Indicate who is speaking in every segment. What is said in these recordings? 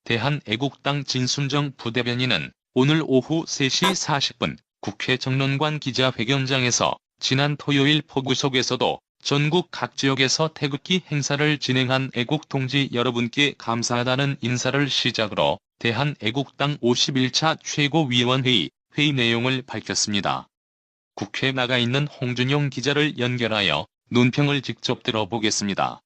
Speaker 1: 대한애국당 진순정 부대변인은 오늘 오후 3시 40분 국회 정론관 기자회견장에서 지난 토요일 폭우 속에서도 전국 각 지역에서 태극기 행사를 진행한 애국동지 여러분께 감사하다는 인사를 시작으로 대한애국당 51차 최고위원회의 회의 내용을 밝혔습니다. 국회에 나가 있는 홍준용 기자를 연결하여 논평을 직접 들어보겠습니다.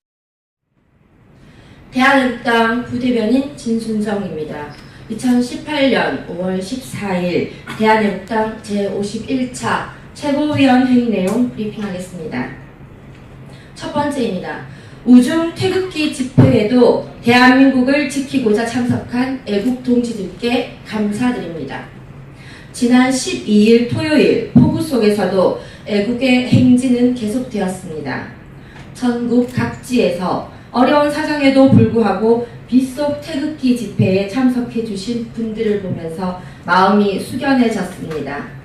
Speaker 2: 대한애국당 부대변인 진순정입니다. 2018년 5월 14일 대한애국당 제51차 최고위원회의 내용 브리핑하겠습니다. 첫 번째입니다. 우중 태극기 집회에도 대한민국을 지키고자 참석한 애국 동지들께 감사드립니다. 지난 12일 토요일 폭우 속에서도 애국의 행진은 계속되었습니다. 전국 각지에서 어려운 사정에도 불구하고 빗속 태극기 집회에 참석해 주신 분들을 보면서 마음이 숙연해졌습니다.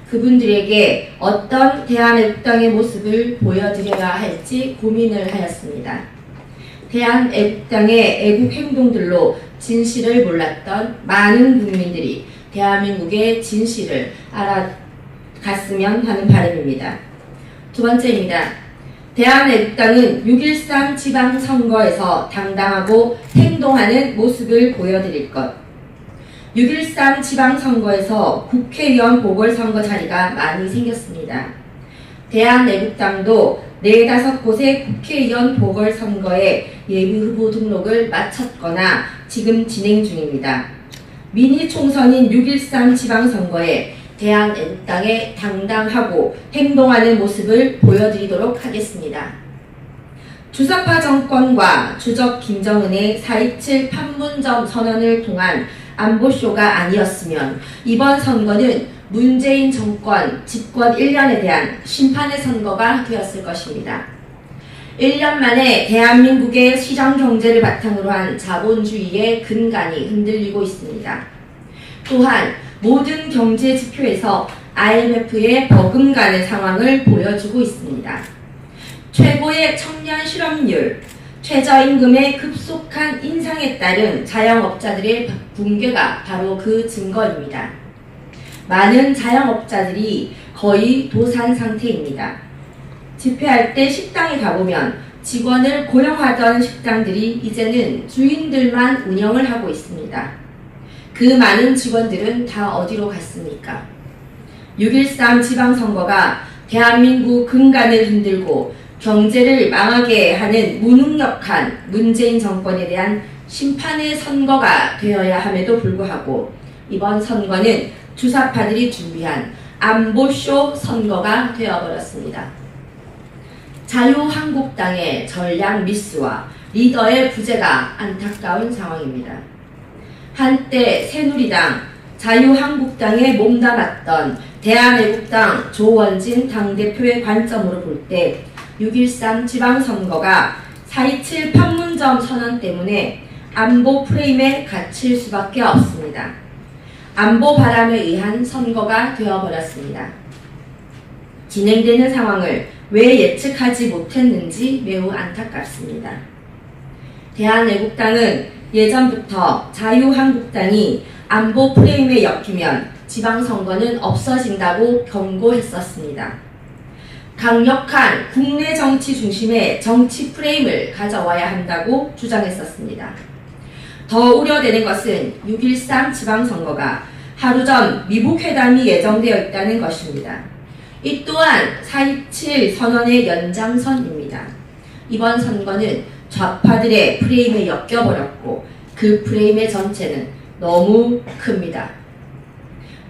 Speaker 2: 그분들에게 어떤 대한애국당의 모습을 보여드려야 할지 고민을 하였습니다. 대한애국당의 애국 행동들로 진실을 몰랐던 많은 국민들이 대한민국의 진실을 알아갔으면 하는 바람입니다. 두 번째입니다. 대한애국당은 6.13 지방선거에서 당당하고 행동하는 모습을 보여드릴 것. 6.13 지방선거에서 국회의원 보궐선거 자리가 많이 생겼습니다. 대한애국당도 4-5곳의 국회의원 보궐선거에 예비후보 등록을 마쳤거나 지금 진행 중입니다. 미니 총선인 6.13 지방선거에 대한애국당의 당당하고 행동하는 모습을 보여드리도록 하겠습니다. 주사파 정권과 주적 김정은의 4.27 판문점 선언을 통한 안보쇼가 아니었으면 이번 선거는 문재인 정권 집권 1년에 대한 심판의 선거가 되었을 것입니다. 1년 만에 대한민국의 시장경제를 바탕으로 한 자본주의의 근간이 흔들리고 있습니다. 또한 모든 경제 지표에서 IMF의 버금가는 상황을 보여주고 있습니다. 최고의 청년 실업률, 최저임금의 급속한 인상에 따른 자영업자들의 붕괴가 바로 그 증거입니다. 많은 자영업자들이 거의 도산 상태입니다. 집회할 때 식당에 가보면 직원을 고용하던 식당들이 이제는 주인들만 운영을 하고 있습니다. 그 많은 직원들은 다 어디로 갔습니까? 6.13 지방선거가 대한민국 근간을 흔들고 경제를 망하게 하는 무능력한 문재인 정권에 대한 심판의 선거가 되어야 함에도 불구하고 이번 선거는 주사파들이 준비한 안보쇼 선거가 되어버렸습니다. 자유한국당의 전략 미스와 리더의 부재가 안타까운 상황입니다. 한때 새누리당, 자유한국당에 몸담았던 대한애국당 조원진 당대표의 관점으로 볼 때 6.13 지방선거가 4.27 판문점 선언 때문에 안보 프레임에 갇힐 수밖에 없습니다. 안보 바람에 의한 선거가 되어버렸습니다. 진행되는 상황을 왜 예측하지 못했는지 매우 안타깝습니다. 대한애국당은 예전부터 자유한국당이 안보 프레임에 엮이면 지방선거는 없어진다고 경고했었습니다. 강력한 국내 정치 중심의 정치 프레임을 가져와야 한다고 주장했었습니다. 더 우려되는 것은 6.13 지방선거가 하루 전 미북회담이 예정되어 있다는 것입니다. 이 또한 4.27 선언의 연장선입니다. 이번 선거는 좌파들의 프레임에 엮여버렸고 그 프레임의 전체는 너무 큽니다.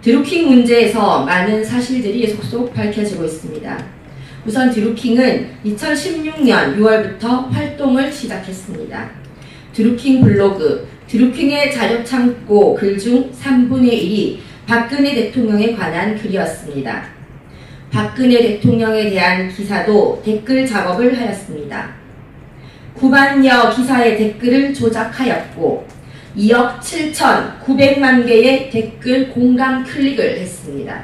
Speaker 2: 드루킹 문제에서 많은 사실들이 속속 밝혀지고 있습니다. 우선 드루킹은 2016년 6월부터 활동을 시작했습니다. 드루킹 블로그, 드루킹의 자료창고 글 중 3분의 1이 박근혜 대통령에 관한 글이었습니다. 박근혜 대통령에 대한 기사도 댓글 작업을 하였습니다. 9만여 기사의 댓글을 조작하였고 2억 7,900만 개의 댓글 공감 클릭을 했습니다.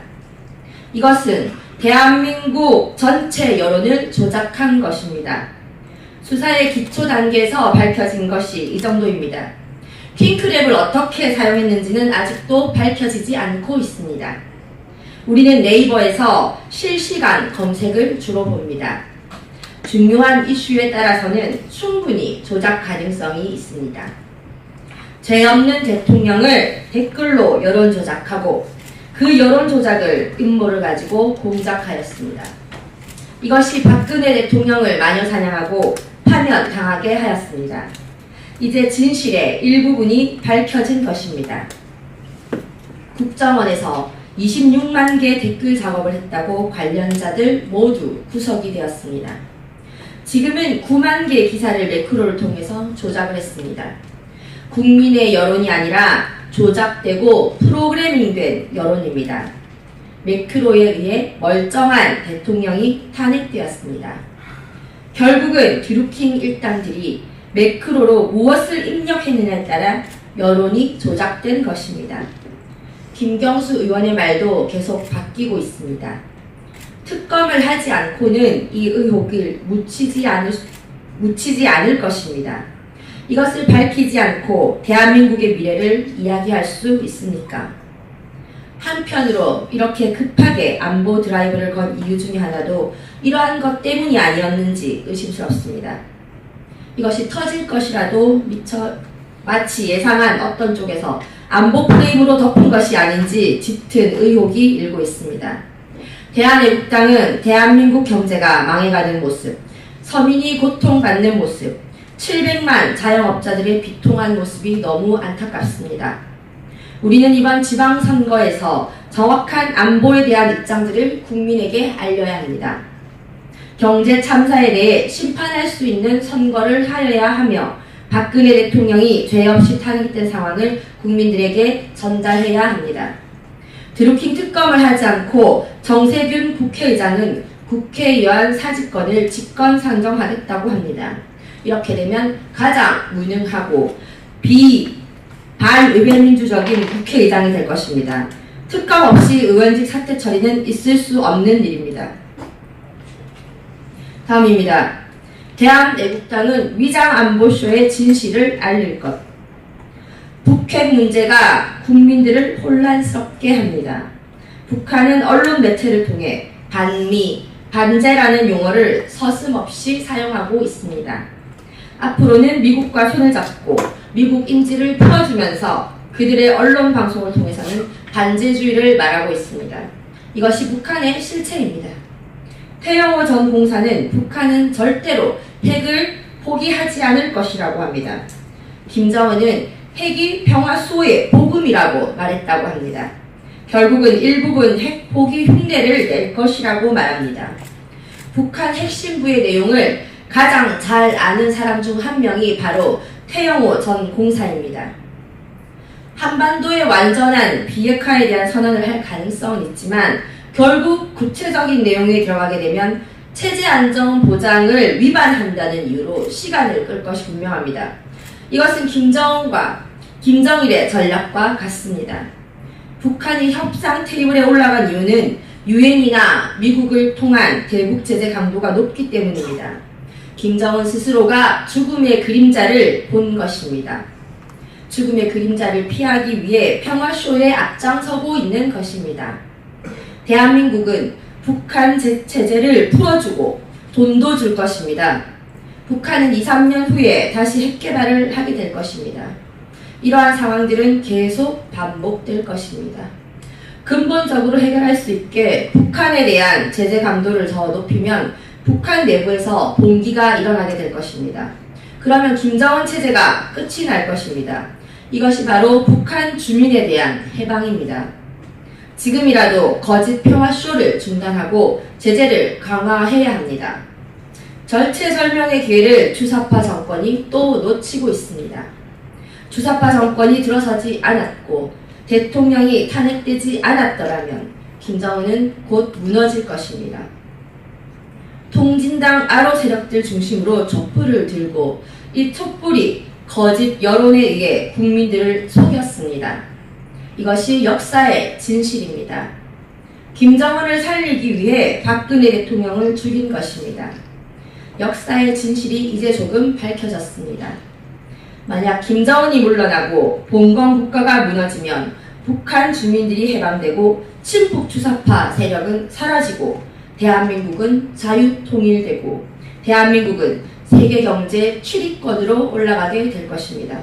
Speaker 2: 이것은 대한민국 전체 여론을 조작한 것입니다. 수사의 기초 단계에서 밝혀진 것이 이 정도입니다. 킹크랩을 어떻게 사용했는지는 아직도 밝혀지지 않고 있습니다. 우리는 네이버에서 실시간 검색을 주로 봅니다. 중요한 이슈에 따라서는 충분히 조작 가능성이 있습니다. 죄 없는 대통령을 댓글로 여론 조작하고 그 여론 조작을 음모를 가지고 공작하였습니다. 이것이 박근혜 대통령을 마녀사냥하고 파면당하게 하였습니다. 이제 진실의 일부분이 밝혀진 것입니다. 국정원에서 26만 개 댓글 작업을 했다고 관련자들 모두 구속이 되었습니다. 지금은 9만 개의 기사를 매크로를 통해서 조작을 했습니다. 국민의 여론이 아니라 조작되고 프로그래밍된 여론입니다. 매크로에 의해 멀쩡한 대통령이 탄핵되었습니다. 결국은 드루킹 일당들이 매크로로 무엇을 입력했느냐에 따라 여론이 조작된 것입니다. 김경수 의원의 말도 계속 바뀌고 있습니다. 특검을 하지 않고는 이 의혹을 묻히지 않을 것입니다. 이것을 밝히지 않고 대한민국의 미래를 이야기할 수 있습니까? 한편으로 이렇게 급하게 안보 드라이브를 건 이유 중에 하나도 이러한 것 때문이 아니었는지 의심스럽습니다. 이것이 터질 것이라도 마치 예상한 어떤 쪽에서 안보 프레임으로 덮은 것이 아닌지 짙은 의혹이 일고 있습니다. 대한애국당은 대한민국 경제가 망해가는 모습, 서민이 고통받는 모습, 700만 자영업자들의 비통한 모습이 너무 안타깝습니다. 우리는 이번 지방선거에서 정확한 안보에 대한 입장들을 국민에게 알려야 합니다. 경제 참사에 대해 심판할 수 있는 선거를 하여야 하며 박근혜 대통령이 죄 없이 탄핵된 상황을 국민들에게 전달해야 합니다. 드루킹 특검을 하지 않고 정세균 국회의장은 국회의원 사직권을 직권상정하겠다고 합니다. 이렇게 되면 가장 무능하고 반의회민주적인 국회의장이 될 것입니다. 특검 없이 의원직 사퇴 처리는 있을 수 없는 일입니다. 다음입니다. 대한애국당은 위장안보쇼의 진실을 알릴 것. 북핵 문제가 국민들을 혼란스럽게 합니다. 북한은 언론 매체를 통해 반미, 반제라는 용어를 서슴없이 사용하고 있습니다. 앞으로는 미국과 손을 잡고 미국 인지를 풀어주면서 그들의 언론 방송을 통해서는 반제주의를 말하고 있습니다. 이것이 북한의 실체입니다. 태영호 전 공사는 북한은 절대로 핵을 포기하지 않을 것이라고 합니다. 김정은은 핵이 평화수호의 복음이라고 말했다고 합니다. 결국은 일부분 핵 포기 흉내를 낼 것이라고 말합니다. 북한 핵심부의 내용을 가장 잘 아는 사람 중 한 명이 바로 태영호 전 공사입니다. 한반도의 완전한 비핵화에 대한 선언을 할 가능성은 있지만 결국 구체적인 내용에 들어가게 되면 체제 안정 보장을 위반한다는 이유로 시간을 끌 것이 분명합니다. 이것은 김정일의 전략과 같습니다. 북한이 협상 테이블에 올라간 이유는 유엔이나 미국을 통한 대북 제재 강도가 높기 때문입니다. 김정은 스스로가 죽음의 그림자를 본 것입니다. 죽음의 그림자를 피하기 위해 평화쇼에 앞장서고 있는 것입니다. 대한민국은 북한 체제를 풀어주고 돈도 줄 것입니다. 북한은 2, 3년 후에 다시 핵 개발을 하게 될 것입니다. 이러한 상황들은 계속 반복될 것입니다. 근본적으로 해결할 수 있게 북한에 대한 제재 강도를 더 높이면 북한 내부에서 봉기가 일어나게 될 것입니다. 그러면 김정은 체제가 끝이 날 것입니다. 이것이 바로 북한 주민에 대한 해방입니다. 지금이라도 거짓 평화쇼를 중단하고 제재를 강화해야 합니다. 절체절명의 기회를 주사파 정권이 또 놓치고 있습니다. 주사파 정권이 들어서지 않았고 대통령이 탄핵되지 않았더라면 김정은은 곧 무너질 것입니다. 통진당 아로 세력들 중심으로 촛불을 들고 이 촛불이 거짓 여론에 의해 국민들을 속였습니다. 이것이 역사의 진실입니다. 김정은을 살리기 위해 박근혜 대통령을 죽인 것입니다. 역사의 진실이 이제 조금 밝혀졌습니다. 만약 김정은이 물러나고 봉건 국가가 무너지면 북한 주민들이 해방되고 친북 주사파 세력은 사라지고 대한민국은 자유통일되고 대한민국은 세계경제 7위권으로 올라가게 될 것입니다.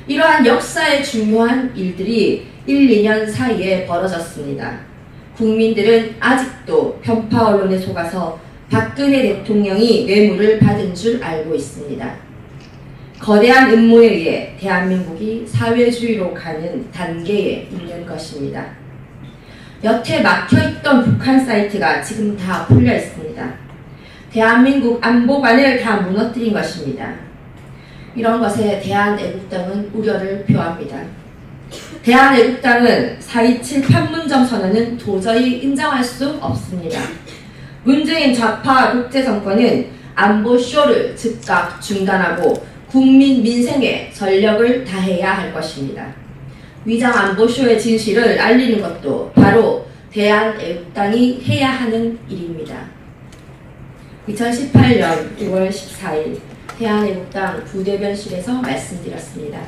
Speaker 2: 이러한 역사의 중요한 일들이 1, 2년 사이에 벌어졌습니다. 국민들은 아직도 편파 언론에 속아서 박근혜 대통령이 뇌물을 받은 줄 알고 있습니다. 거대한 음모에 의해 대한민국이 사회주의로 가는 단계에 있는 것입니다. 여태 막혀있던 북한 사이트가 지금 다 풀려 있습니다. 대한민국 안보관을 다 무너뜨린 것입니다. 이런 것에 대한애국당은 우려를 표합니다. 대한애국당은 4.27 판문점 선언은 도저히 인정할 수 없습니다. 문재인 좌파 독재 정권은 안보쇼를 즉각 중단하고 국민 민생에 전력을 다해야 할 것입니다. 위장 안보쇼의 진실을 알리는 것도 바로 대한애국당이 해야 하는 일입니다. 2018년 6월 14일 대한애국당 부대변실에서 말씀드렸습니다.